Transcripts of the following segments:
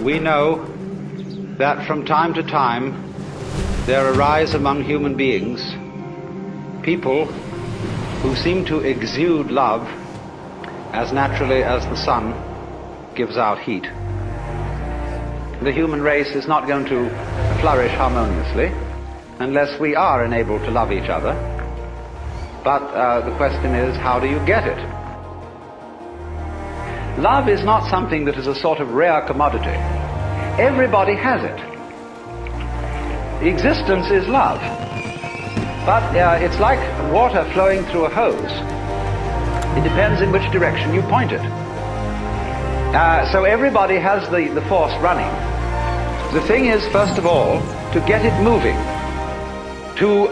We know that from time to time there arise among human beings people who seem to exude love as naturally as the sun gives out heat. The human race is not going to flourish harmoniously unless we are enabled to love each other. But the question is, how do you get it? Love is not something that is a sort of rare commodity. Everybody has it. Existence is love. But it's like water flowing through a hose. It depends in which direction you point it. So everybody has the force running. The thing is, first of all, to get it moving, to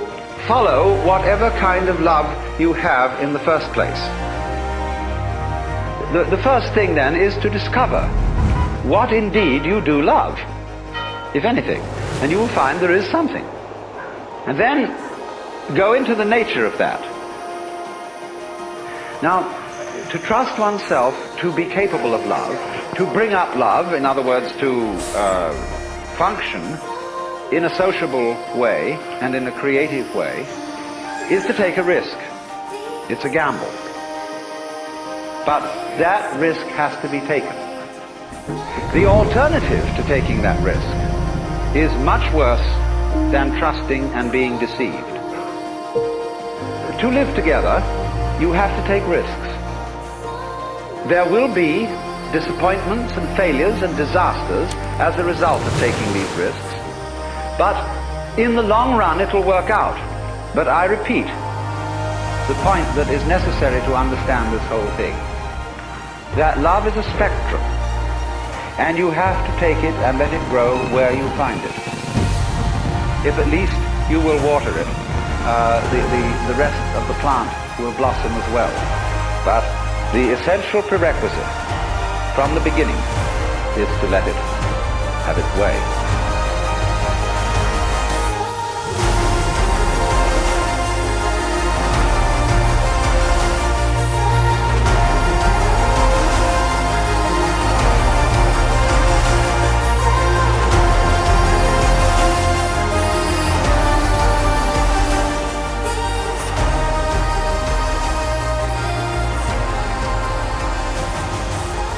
follow whatever kind of love you have in the first place. The first thing then is to discover what indeed you do love, if anything, and you will find there is something. And then go into the nature of that. Now, to trust oneself to be capable of love, to bring up love, in other words, to function in a sociable way and in a creative way, is to take a risk. It's a gamble. But that risk has to be taken. The alternative to taking that risk is much worse than trusting and being deceived. To live together, you have to take risks. There will be disappointments and failures and disasters as a result of taking these risks. But in the long run, it will work out. But I repeat, the point that is necessary to understand this whole thing, that love is a spectrum, and you have to take it and let it grow where you find it. If at least you will water it, the rest of the plant will blossom as well. But the essential prerequisite from the beginning is to let it have its way.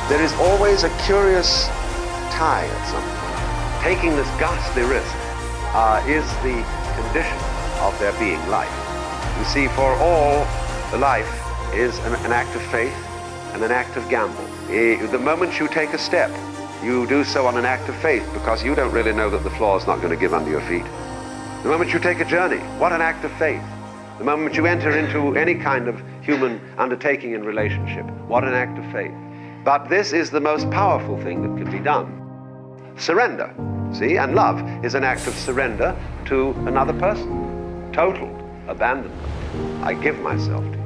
There is always a curious tie at some point. Taking this ghastly risk is the condition of there being life. You see, for all, the life is an act of faith and an act of gamble. The moment you take a step, you do so on an act of faith because you don't really know that the floor is not going to give under your feet. The moment you take a journey, what an act of faith. The moment you enter into any kind of human undertaking and relationship, what an act of faith. But this is the most powerful thing that can be done. Surrender, see? And love is an act of surrender to another person. Total abandonment. I give myself to you.